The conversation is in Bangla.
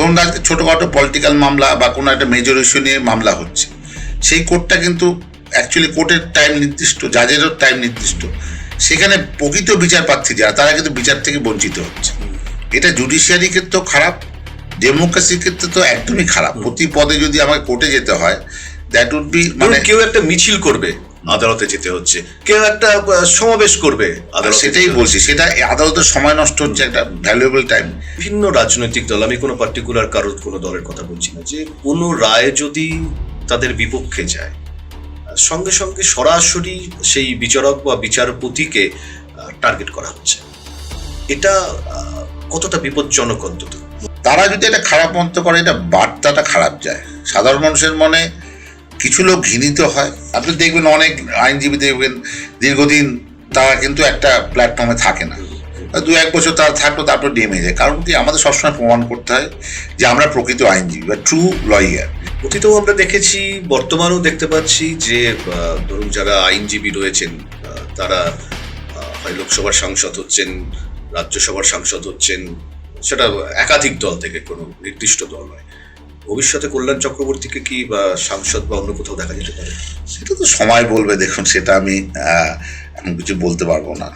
ধরুন আজকে ছোটোখাটো পলিটিক্যাল মামলা বা কোনো একটা মেজর ইস্যু নিয়ে মামলা হচ্ছে, সেই কোর্টটা কিন্তু অ্যাকচুয়ালি কোর্টের টাইম নির্দিষ্ট, জাজেরও টাইম নির্দিষ্ট, সেখানে প্রকৃত বিচার প্রার্থী যারা তারা কিন্তু বিচার থেকে বঞ্চিত হচ্ছে। এটা জুডিশিয়ারি ক্ষেত্রেও খারাপ, ডেমোক্রেসির ক্ষেত্রে তো একদমই খারাপ। প্রতি পদে যদি আমাকে কোর্টে যেতে হয়, দ্যাট উড বি মানে কেউ একটা মিছিল করবে আদালতে যেতে হচ্ছে, কেউ একটা সমাবেশ করবে আদালতে, সেটাই বলছি, সেটা আদালতের সময় নষ্ট হচ্ছে, একটা ভ্যালুয়েবল টাইম। বিভিন্ন রাজনৈতিক দল, আমি কোনো পার্টিকুলার কারোর কোনো দলের কথা বলছি না, যে কোনো রায় যদি তাদের বিপক্ষে যায় সঙ্গে সঙ্গে সরাসরি সেই বিচারক বা বিচারপতিকে টার্গেট করা হচ্ছে। এটা কতটা বিপজ্জনক? অন্তত তারা যদি একটা খারাপ মন্তব্য করে, এটা বার্তাটা খারাপ যায় সাধারণ মানুষের মনে। কিছু লোক ঘৃণিত হয়, আপনি দেখবেন অনেক আইনজীবী দেখবেন দীর্ঘদিন তারা কিন্তু একটা প্ল্যাটফর্মে থাকে না, 2-1 বছর তারা থাকলো, তারপর নেমে যায়। কারণ কি, আমাদের সবসময় প্রমাণ করতে হয় যে আমরা প্রকৃত আইনজীবী বা ট্রু লয়ার। অতীতেও আমরা দেখেছি, বর্তমানেও দেখতে পাচ্ছি যে ধরুন যারা আইনজীবী রয়েছেন তারা হয় লোকসভার সাংসদ হচ্ছেন, রাজ্যসভার সাংসদ হচ্ছেন, সেটা একাধিক দল থেকে, কোনো নির্দিষ্ট দল নয়। ভবিষ্যতে কল্যাণ চক্রবর্তীকে কি বা সাংসদ বা অন্য কোথাও দেখা যেতে পারে? সেটা তো সময় বলবে, দেখুন সেটা আমি এমন কিছু বলতে পারবো না।